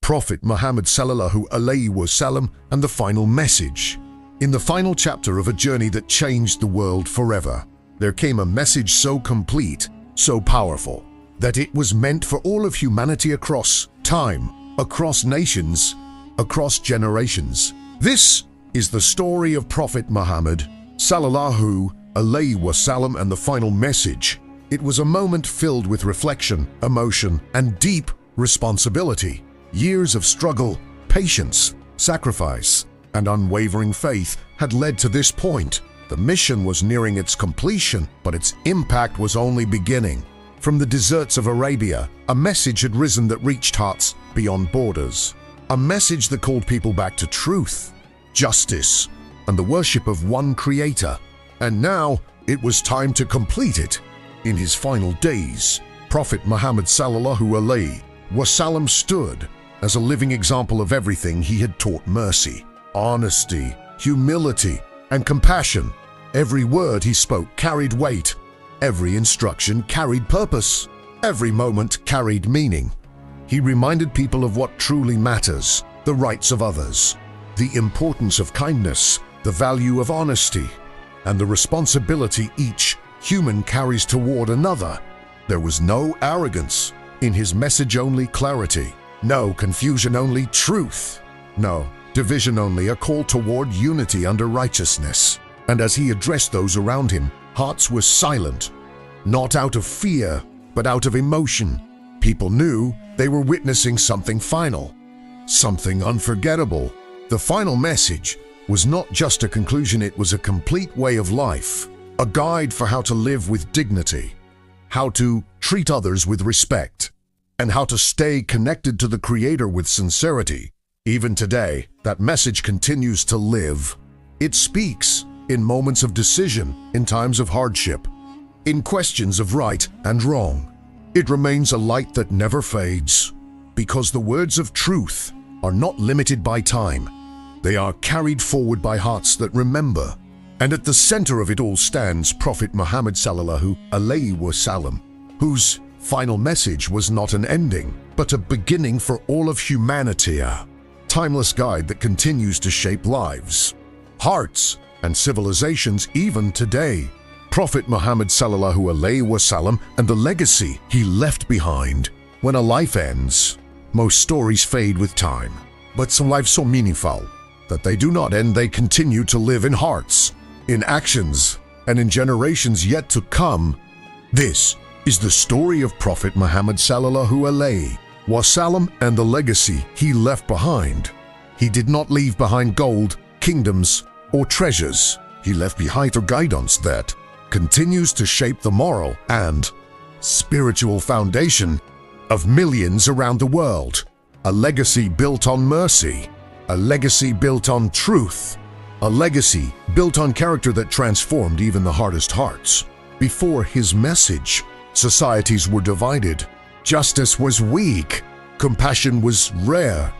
Prophet Muhammad sallallahu alaihi wasallam and the final message. In the final chapter of a journey that changed the world forever, there came a message so complete, so powerful, that it was meant for all of humanity across time, across nations, across generations. This is the story of Prophet Muhammad sallallahu alaihi wasallam and the final message. It was a moment filled with reflection, emotion, and deep responsibility. Years of struggle, patience, sacrifice, and unwavering faith had led to this point. The mission was nearing its completion, but its impact was only beginning. From the deserts of Arabia, a message had risen that reached hearts beyond borders. A message that called people back to truth, justice, and the worship of one Creator. And now it was time to complete it. In his final days, Prophet Muhammad sallallahu alaihi wasallam stood as a living example of everything he had taught: mercy, honesty, humility, and compassion. Every word he spoke carried weight. Every instruction carried purpose. Every moment carried meaning. He reminded people of what truly matters: the rights of others, the importance of kindness, the value of honesty, and the responsibility each human carries toward another. There was no arrogance in his message, only clarity. No confusion, only truth. No division, only a call toward unity under righteousness. And as he addressed those around him, hearts were silent, not out of fear, but out of emotion. People knew they were witnessing something final, something unforgettable. The final message was not just a conclusion, it was a complete way of life, a guide for how to live with dignity, how to treat others with respect, and how to stay connected to the Creator with sincerity. Even today, that message continues to live. It speaks in moments of decision, in times of hardship, in questions of right and wrong. It remains a light that never fades, because the words of truth are not limited by time. They are carried forward by hearts that remember. And at the center of it all stands Prophet Muhammad sallallahu alaihi wasallam, whose final message was not an ending, but a beginning for all of humanity, a timeless guide that continues to shape lives, hearts, and civilizations even today. Prophet Muhammad sallallahu alaihi wasallam and the legacy he left behind. When a life ends, most stories fade with time, but some lives so meaningful that they do not end, they continue to live in hearts, in actions, and in generations yet to come. This is the story of Prophet Muhammad sallallahu alaihi wasallam and the legacy he left behind. He did not leave behind gold, kingdoms, or treasures. He left behind a guidance that continues to shape the moral and spiritual foundation of millions around the world. A legacy built on mercy, a legacy built on truth, a legacy built on character that transformed even the hardest hearts. Before his message, societies were divided, justice was weak, compassion was rare.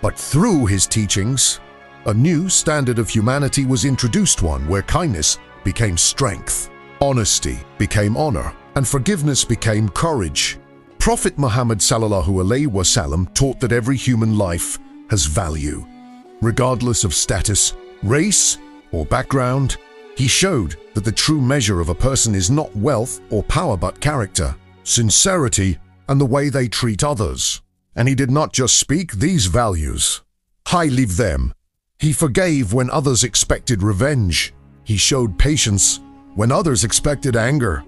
But through his teachings, a new standard of humanity was introduced, one where kindness became strength, honesty became honor, and forgiveness became courage. Prophet Muhammad sallallahu alaihi wasallam taught that every human life has value, regardless of status, race, or background. He showed that the true measure of a person is not wealth or power, but character, sincerity, and the way they treat others. And he did not just speak these values, he lived them. He forgave when others expected revenge. He showed patience when others expected anger.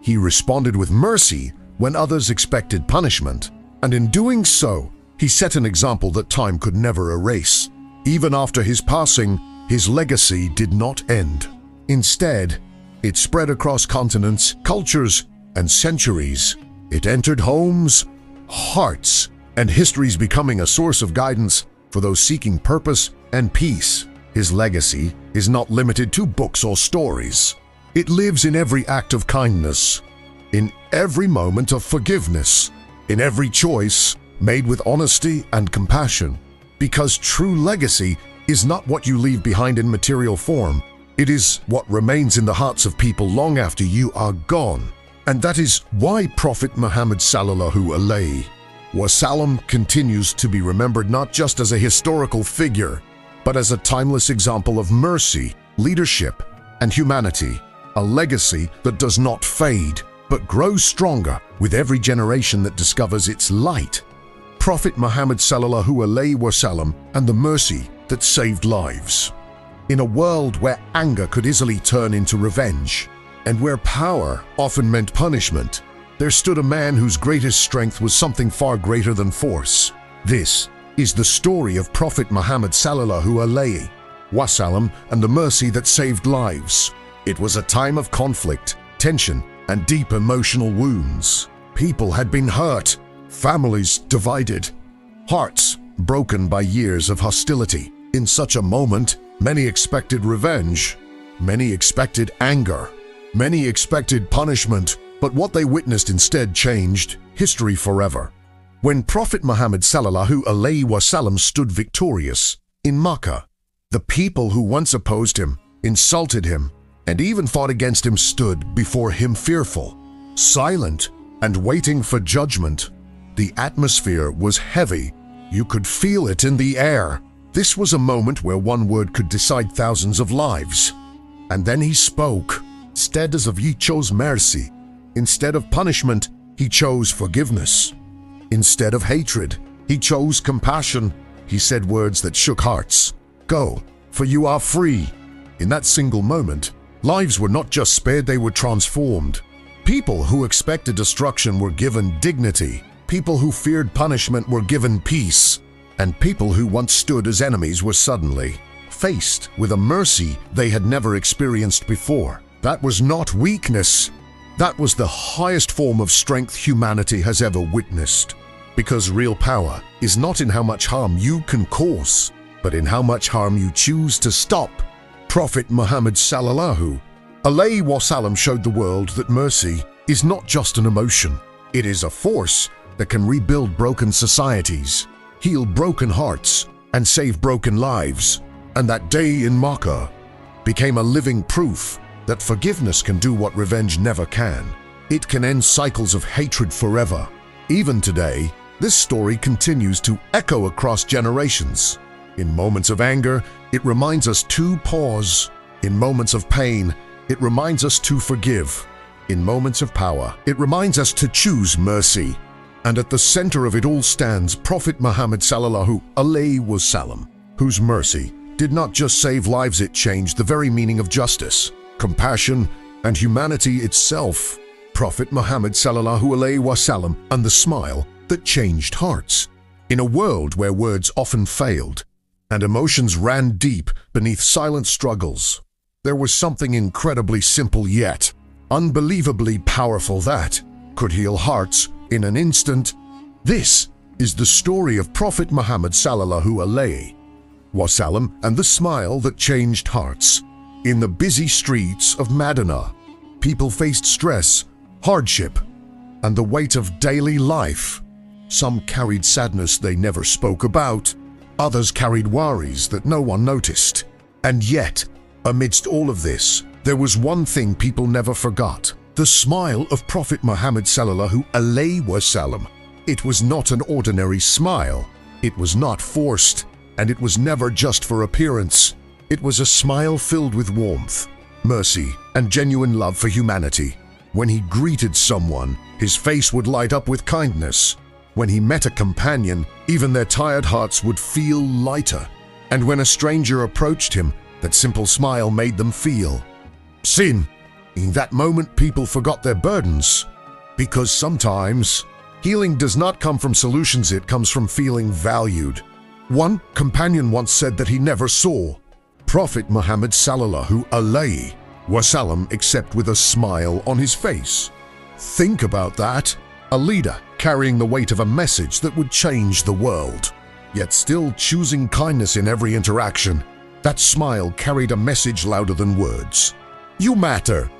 He responded with mercy when others expected punishment. And in doing so, he set an example that time could never erase. Even after his passing, his legacy did not end. Instead, it spread across continents, cultures, and centuries. It entered homes, hearts, and histories, becoming a source of guidance for those seeking purpose and peace. His legacy is not limited to books or stories. It lives in every act of kindness, in every moment of forgiveness, in every choice made with honesty and compassion. Because true legacy is not what you leave behind in material form. It is what remains in the hearts of people long after you are gone. And that is why Prophet Muhammad sallallahu alaihi Wasallam continues to be remembered not just as a historical figure, but as a timeless example of mercy, leadership, and humanity, a legacy that does not fade, but grows stronger with every generation that discovers its light. Prophet Muhammad sallallahu alaihi wasallam and the mercy that saved lives. In a world where anger could easily turn into revenge, and where power often meant punishment, there stood a man whose greatest strength was something far greater than force. This is the story of Prophet Muhammad sallallahu alaihi wasallam and the mercy that saved lives. It was a time of conflict, tension, and deep emotional wounds. People had been hurt, families divided, hearts broken by years of hostility. In such a moment, many expected revenge, many expected anger, many expected punishment, but what they witnessed instead changed history forever. When Prophet Muhammad sallallahu alaihi wasallam stood victorious in Makkah, the people who once opposed him, insulted him, and even fought against him stood before him fearful, silent, and waiting for judgment. The atmosphere was heavy. You could feel it in the air. This was a moment where one word could decide thousands of lives. And then he spoke. Instead of he chose mercy. Instead of punishment, he chose forgiveness. Instead of hatred, he chose compassion. He said words that shook hearts. Go, for you are free. In that single moment, lives were not just spared, they were transformed. People who expected destruction were given dignity. People who feared punishment were given peace. And people who once stood as enemies were suddenly faced with a mercy they had never experienced before. That was not weakness. That was the highest form of strength humanity has ever witnessed. Because real power is not in how much harm you can cause, but in how much harm you choose to stop. Prophet Muhammad sallallahu alaihi wasallam showed the world that mercy is not just an emotion. It is a force that can rebuild broken societies, heal broken hearts, and save broken lives. And that day in Makkah became a living proof that forgiveness can do what revenge never can. It can end cycles of hatred forever. Even today, this story continues to echo across generations. In moments of anger, it reminds us to pause. In moments of pain, it reminds us to forgive. In moments of power, it reminds us to choose mercy. And at the center of it all stands Prophet Muhammad sallallahu alaihi wasallam, whose mercy did not just save lives, it changed the very meaning of justice, compassion, and humanity itself. Prophet Muhammad sallallahu alaihi wasallam and the smile that changed hearts. In a world where words often failed and emotions ran deep beneath silent struggles, there was something incredibly simple yet unbelievably powerful that could heal hearts in an instant. This is the story of Prophet Muhammad sallallahu alaihi wasallam and the smile that changed hearts. In the busy streets of Medina, people faced stress, hardship, and the weight of daily life. Some carried sadness they never spoke about. Others carried worries that no one noticed. And yet, amidst all of this, there was one thing people never forgot: the smile of Prophet Muhammad sallallahu alaihi wasallam. It was not an ordinary smile. It was not forced, and it was never just for appearance. It was a smile filled with warmth, mercy, and genuine love for humanity. When he greeted someone, his face would light up with kindness. When he met a companion, even their tired hearts would feel lighter. And when a stranger approached him, that simple smile made them feel seen. In that moment, people forgot their burdens. Because sometimes, healing does not come from solutions, it comes from feeling valued. One companion once said that he never saw Prophet Muhammad sallallahu alaihi wasallam except with a smile on his face. Think about that. A leader carrying the weight of a message that would change the world, yet still choosing kindness in every interaction. That smile carried a message louder than words. You matter.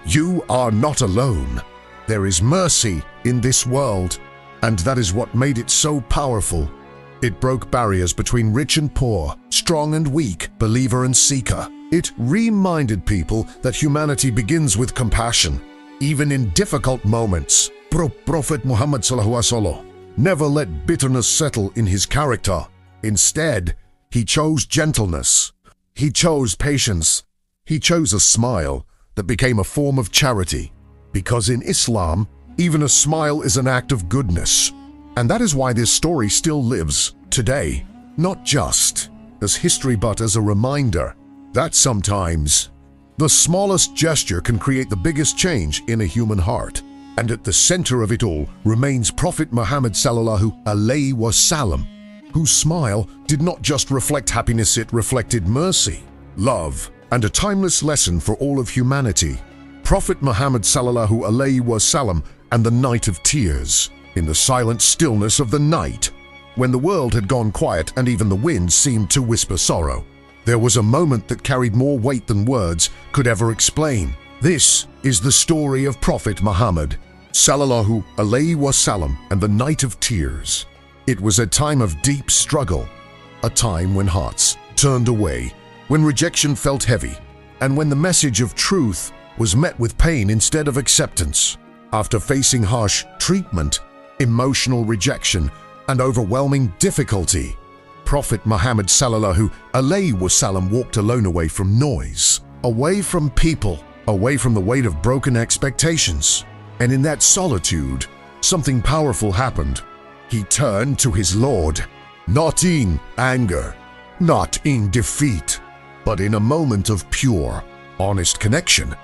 You are not alone. There is mercy in this world, and that is what made it so powerful. It broke barriers between rich and poor, strong and weak, believer and seeker. It reminded people that humanity begins with compassion, even in difficult moments. Prophet Muhammad sallallahu alaihi wasallam never let bitterness settle in his character. Instead, he chose gentleness. He chose patience. He chose a smile that became a form of charity. Because in Islam, even a smile is an act of goodness. And that is why this story still lives today, not just as history but as a reminder that sometimes the smallest gesture can create the biggest change in a human heart. And at the center of it all remains Prophet Muhammad sallallahu alaihi wasallam, whose smile did not just reflect happiness, it reflected mercy, love, and a timeless lesson for all of humanity. Prophet Muhammad sallallahu alaihi wasallam and the night of tears. In the silent stillness of the night, when the world had gone quiet and even the wind seemed to whisper sorrow, there was a moment that carried more weight than words could ever explain. This is the story of Prophet Muhammad sallallahu alaihi wasallam and the night of tears. It was a time of deep struggle, a time when hearts turned away, when rejection felt heavy, and when the message of truth was met with pain instead of acceptance. After facing harsh treatment, emotional rejection, and overwhelming difficulty, Prophet Muhammad sallallahu alaihi wasallam walked alone away from noise, away from people, away from the weight of broken expectations. And in that solitude, something powerful happened. He turned to his Lord, not in anger, not in defeat, but in a moment of pure, honest connection.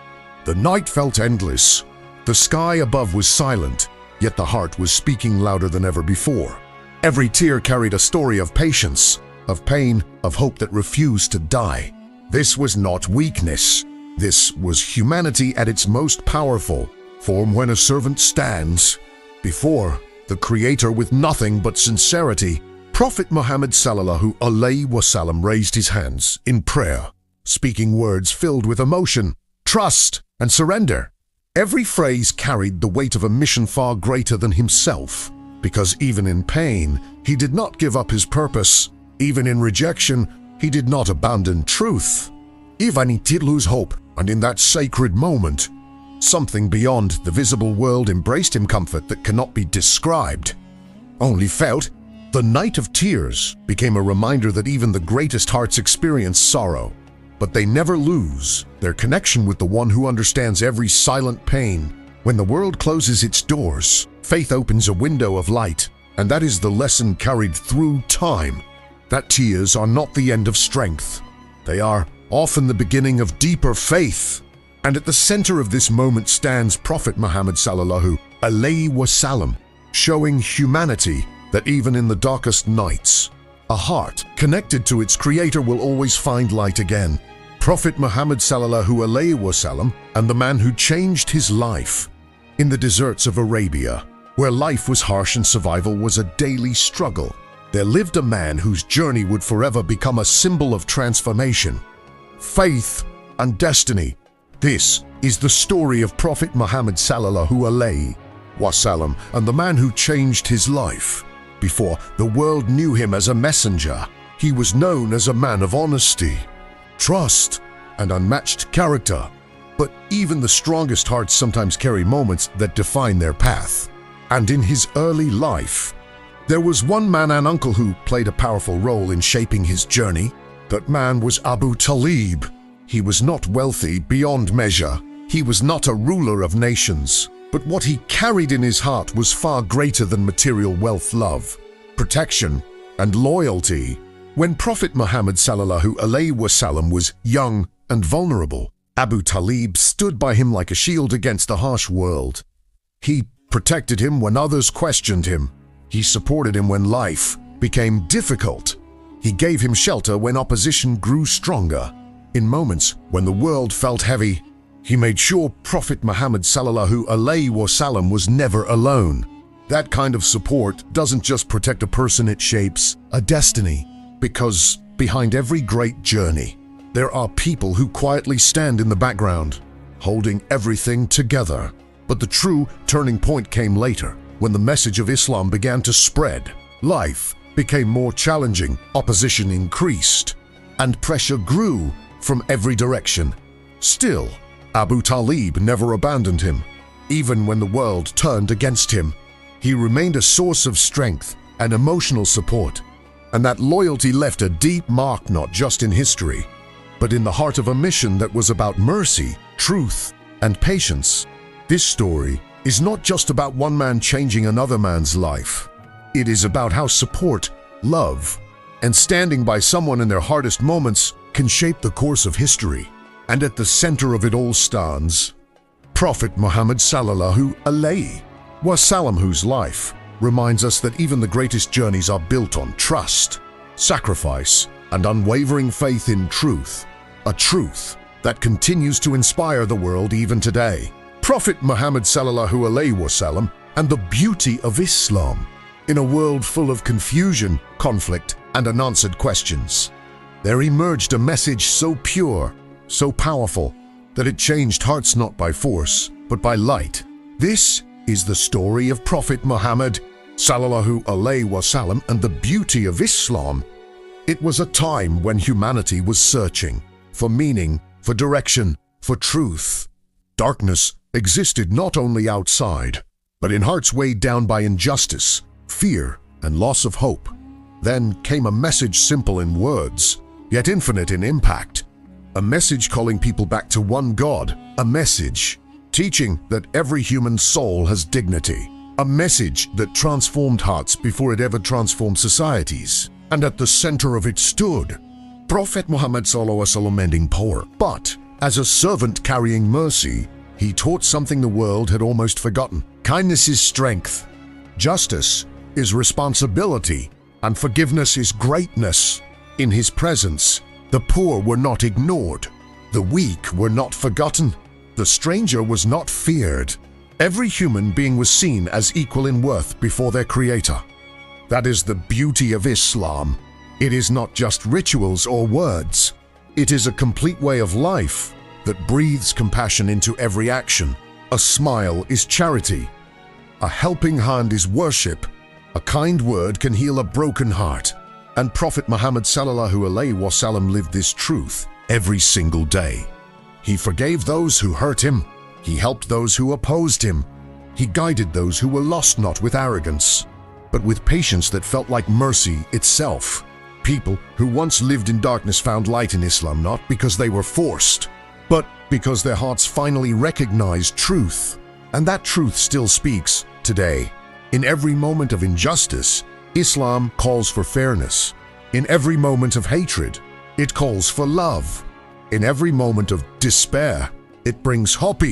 The night felt endless. The sky above was silent, yet the heart was speaking louder than ever before. Every tear carried a story of patience, of pain, of hope that refused to die. This was not weakness. This was humanity at its most powerful form, when a servant stands before the Creator with nothing but sincerity. Prophet Muhammad sallallahu alaihi wasallam raised his hands in prayer, speaking words filled with emotion, trust, and surrender. Every phrase carried the weight of a mission far greater than himself, because even in pain, he did not give up his purpose. Even in rejection, he did not abandon truth. Even he did lose hope, and in that sacred moment, something beyond the visible world embraced him, comfort that cannot be described, only felt. The night of tears became a reminder that even the greatest hearts experience sorrow, but they never lose their connection with the one who understands every silent pain. When the world closes its doors, faith opens a window of light, and that is the lesson carried through time, that tears are not the end of strength. They are often the beginning of deeper faith. And at the center of this moment stands Prophet Muhammad sallallahu alaihi wasallam, showing humanity that even in the darkest nights, a heart connected to its Creator will always find light again. Prophet Muhammad sallallahu alaihi wasallam and the man who changed his life. In the deserts of Arabia, where life was harsh and survival was a daily struggle, there lived a man whose journey would forever become a symbol of transformation, faith, and destiny. This is the story of Prophet Muhammad sallallahu alaihi wasallam and the man who changed his life. Before the world knew him as a messenger, he was known as a man of honesty, trust, and unmatched character. But even the strongest hearts sometimes carry moments that define their path. And in his early life, there was one man and uncle who played a powerful role in shaping his journey. That man was Abu Talib. He was not wealthy beyond measure. He was not a ruler of nations. But what he carried in his heart was far greater than material wealth, love, protection, and loyalty. When Prophet Muhammad sallallahu alaihi wasallam was young and vulnerable, Abu Talib stood by him like a shield against the harsh world. He protected him when others questioned him. He supported him when life became difficult. He gave him shelter when opposition grew stronger. In moments when the world felt heavy, he made sure Prophet Muhammad sallallahu alaihi wasallam was never alone. That kind of support doesn't just protect a person, it shapes a destiny. Because behind every great journey, there are people who quietly stand in the background, holding everything together. But the true turning point came later, when the message of Islam began to spread. Life became more challenging, opposition increased, and pressure grew from every direction. Still, Abu Talib never abandoned him. Even when the world turned against him, He remained a source of strength and emotional support, and that loyalty left a deep mark not just in history, but in the heart of a mission that was about mercy, truth, and patience. This story is not just about one man changing another man's life. It is about how support, love, and standing by someone in their hardest moments can shape the course of history. And at the center of it all stands Prophet Muhammad sallallahu alaihi wasallam, whose life reminds us that even the greatest journeys are built on trust, sacrifice, and unwavering faith in truth, a truth that continues to inspire the world even today. Prophet Muhammad sallallahu alaihi wasallam and the beauty of Islam in a world full of confusion, conflict, and unanswered questions. There emerged a message so pure, so powerful, that it changed hearts not by force, but by light. This is the story of Prophet Muhammad sallallahu alaihi wasallam and the beauty of Islam. It was a time when humanity was searching for meaning, for direction, for truth. Darkness existed not only outside, but in hearts weighed down by injustice, fear, and loss of hope. Then came a message simple in words, yet infinite in impact. A message calling people back to one God. A message teaching that every human soul has dignity. A message that transformed hearts before it ever transformed societies. And at the center of it stood Prophet Muhammad sallallahu alaihi wasallam, mending power. But as a servant carrying mercy, he taught something the world had almost forgotten. Kindness is strength, justice is responsibility, and forgiveness is greatness. In his presence, the poor were not ignored, the weak were not forgotten, the stranger was not feared. Every human being was seen as equal in worth before their Creator. That is the beauty of Islam. It is not just rituals or words. It is a complete way of life that breathes compassion into every action. A smile is charity. A helping hand is worship. A kind word can heal a broken heart. And Prophet Muhammad sallallahu alaihi wasallam lived this truth every single day. He forgave those who hurt him. He helped those who opposed him. He guided those who were lost, not with arrogance, but with patience that felt like mercy itself. People who once lived in darkness found light in Islam, not because they were forced, but because their hearts finally recognized truth. And that truth still speaks today. In every moment of injustice, Islam calls for fairness. In every moment of hatred, it calls for love. In every moment of despair, it brings hope.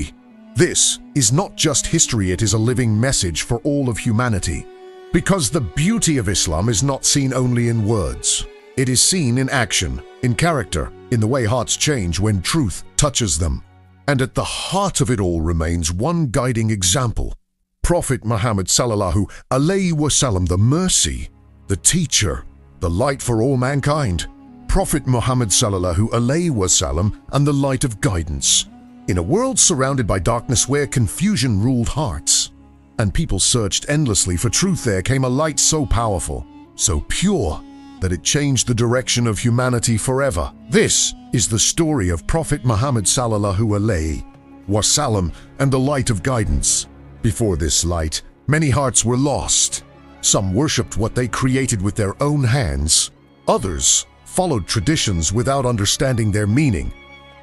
This is not just history, it is a living message for all of humanity. Because the beauty of Islam is not seen only in words. It is seen in action, in character, in the way hearts change when truth touches them. And at the heart of it all remains one guiding example. Prophet Muhammad sallallahu alaihi wasallam, the mercy, the teacher, the light for all mankind. Prophet Muhammad sallallahu alaihi wasallam and the light of guidance. In a world surrounded by darkness where confusion ruled hearts, and people searched endlessly for truth, there came a light so powerful, so pure, that it changed the direction of humanity forever. This is the story of Prophet Muhammad sallallahu alaihi wasallam and the light of guidance. Before this light, many hearts were lost. Some worshipped what they created with their own hands. Others followed traditions without understanding their meaning.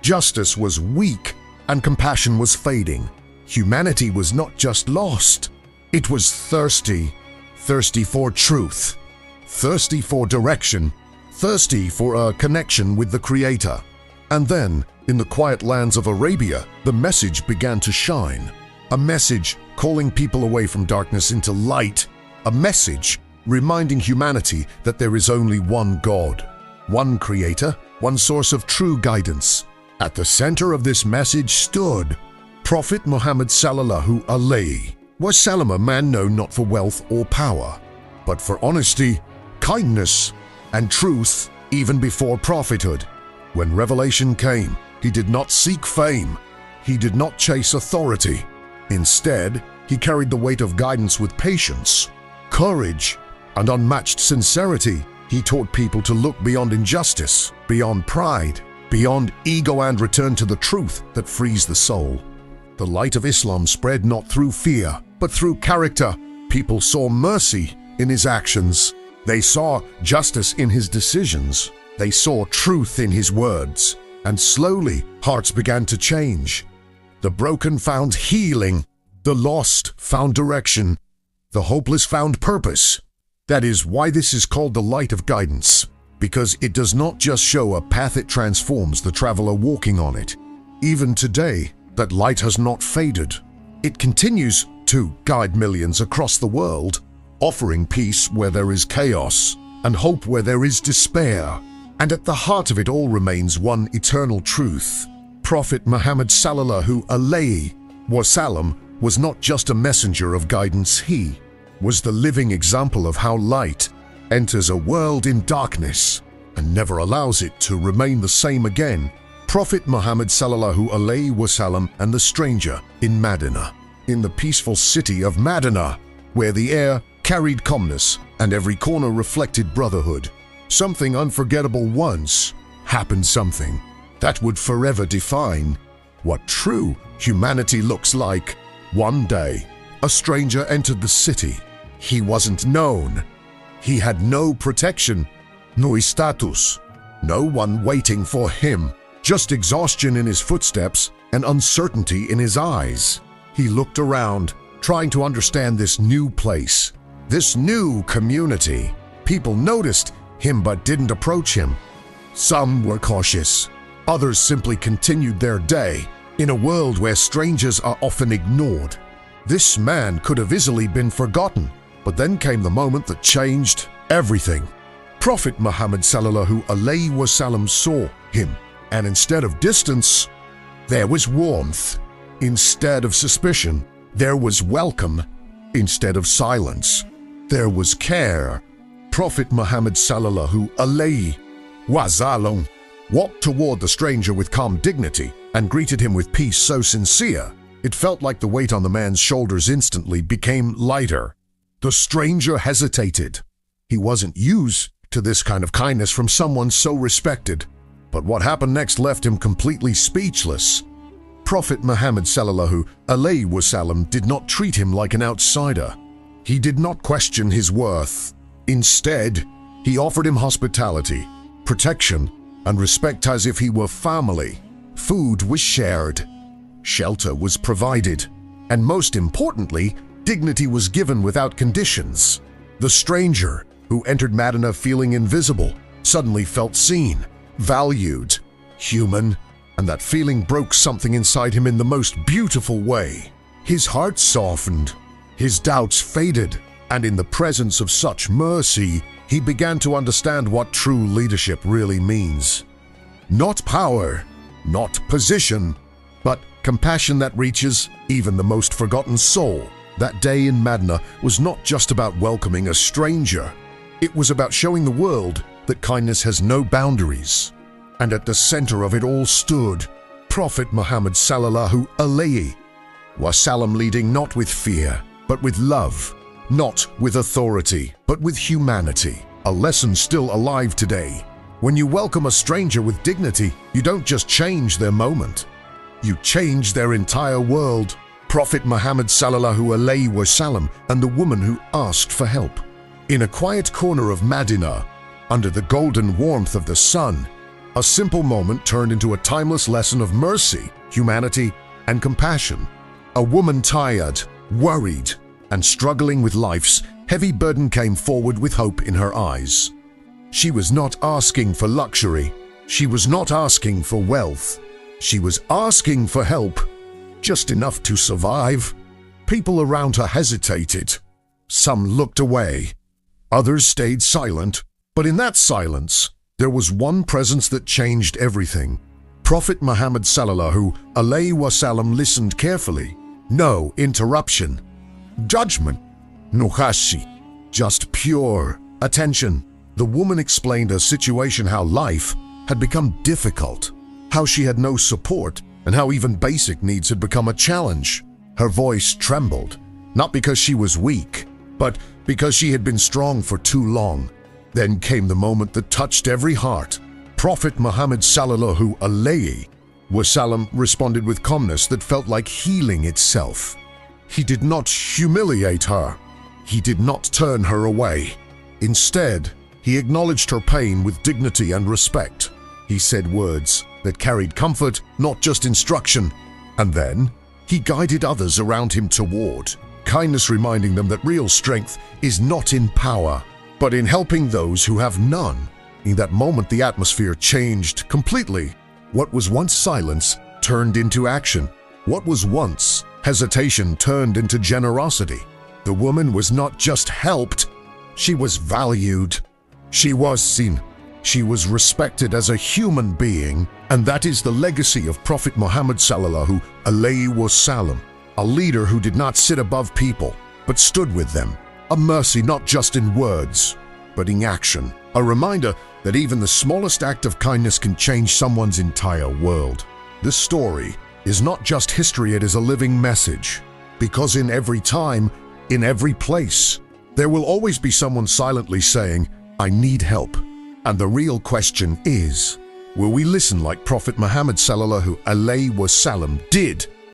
Justice was weak and compassion was fading. Humanity was not just lost, it was thirsty. Thirsty for truth, thirsty for direction, thirsty for a connection with the Creator. And then, in the quiet lands of Arabia, the message began to shine. A message calling people away from darkness into light. A message reminding humanity that there is only one God, one Creator, one source of true guidance. At the center of this message stood Prophet Muhammad sallallahu alaihi wasallam, a man known not for wealth or power, but for honesty, kindness, and truth even before prophethood. When revelation came, he did not seek fame. He did not chase authority. Instead, he carried the weight of guidance with patience, courage, and unmatched sincerity. He taught people to look beyond injustice, beyond pride, beyond ego, and return to the truth that frees the soul. The light of Islam spread not through fear, but through character, People saw mercy in his actions. They saw justice in his decisions. They saw truth in his words. And slowly, hearts began to change. The broken found healing. The lost found direction. The hopeless found purpose. That is why this is called the light of guidance, because it does not just show a path, it transforms the traveler walking on it. Even today, that light has not faded. It continues to guide millions across the world, offering peace where there is chaos and hope where there is despair. And at the heart of it all remains one eternal truth. Prophet Muhammad sallallahu alaihi wasallam was not just a messenger of guidance, he was the living example of how light enters a world in darkness and never allows it to remain the same again. Prophet Muhammad sallallahu alaihi wasallam and the stranger in Medina, in the peaceful city of Medina, where the air carried calmness and every corner reflected brotherhood. Something unforgettable once happened, something that would forever define what true humanity looks like. One day, a stranger entered the city. He wasn't known. He had no protection, no status, no one waiting for him, just exhaustion in his footsteps and uncertainty in his eyes. He looked around, trying to understand this new place, this new community. People noticed him but didn't approach him. Some were cautious. Others simply continued their day in a world where strangers are often ignored. This man could have easily been forgotten, but then came the moment that changed everything. Prophet Muhammad sallallahu alaihi wasallam saw him, and instead of distance, there was warmth. Instead of suspicion, there was welcome. Instead of silence, there was care. Prophet Muhammad sallallahu alaihi wasallam walked toward the stranger with calm dignity and greeted him with peace so sincere, it felt like the weight on the man's shoulders instantly became lighter. The stranger hesitated. He wasn't used to this kind of kindness from someone so respected. But what happened next left him completely speechless. Prophet Muhammad sallallahu alaihi wasallam did not treat him like an outsider. He did not question his worth. Instead, he offered him hospitality, protection, and respect as if he were family. Food was shared, shelter was provided, and most importantly, dignity was given without conditions. The stranger, who entered Medina feeling invisible, suddenly felt seen, valued, human, and that feeling broke something inside him in the most beautiful way. His heart softened, his doubts faded, and in the presence of such mercy, he began to understand what true leadership really means. Not power, not position, but compassion that reaches even the most forgotten soul. That day in Medina was not just about welcoming a stranger. It was about showing the world that kindness has no boundaries. And at the center of it all stood Prophet Muhammad sallallahu alaihi wasallam, leading not with fear, but with love, not with authority, but with humanity. A lesson still alive today. When you welcome a stranger with dignity, you don't just change their moment. You change their entire world. Prophet Muhammad sallallahu alaihi wasallam and the woman who asked for help. In a quiet corner of Medina, under the golden warmth of the sun, a simple moment turned into a timeless lesson of mercy, humanity, and compassion. A woman tired, worried, and struggling with life's heavy burden came forward with hope in her eyes. She was not asking for luxury. She was not asking for wealth. She was asking for help, just enough to survive. People around her hesitated. Some looked away. Others stayed silent. But in that silence, there was one presence that changed everything. Prophet Muhammad sallallahu alaihi wasallam listened carefully. No interruption. Judgment. No khashi. Just pure attention. The woman explained her situation, how life had become difficult, how she had no support, and how even basic needs had become a challenge. Her voice trembled, not because she was weak, but because she had been strong for too long. Then came the moment that touched every heart. Prophet Muhammad sallallahu alaihi wasallam responded with calmness that felt like healing itself. He did not humiliate her. He did not turn her away. Instead, he acknowledged her pain with dignity and respect. He said words that carried comfort, not just instruction. And then, he guided others around him toward kindness, reminding them that real strength is not in power, but in helping those who have none. In that moment, the atmosphere changed completely. What was once silence turned into action. What was once hesitation turned into generosity. The woman was not just helped, she was valued. She was seen. She was respected as a human being, and that is the legacy of Prophet Muhammad sallallahu alaihi wasallam, a leader who did not sit above people, but stood with them. A mercy not just in words, but in action. A reminder that even the smallest act of kindness can change someone's entire world. This story is not just history, it is a living message. Because in every time, in every place, there will always be someone silently saying, "I need help." And the real question is, will we listen like Prophet Muhammad sallallahu alaihi wasallam did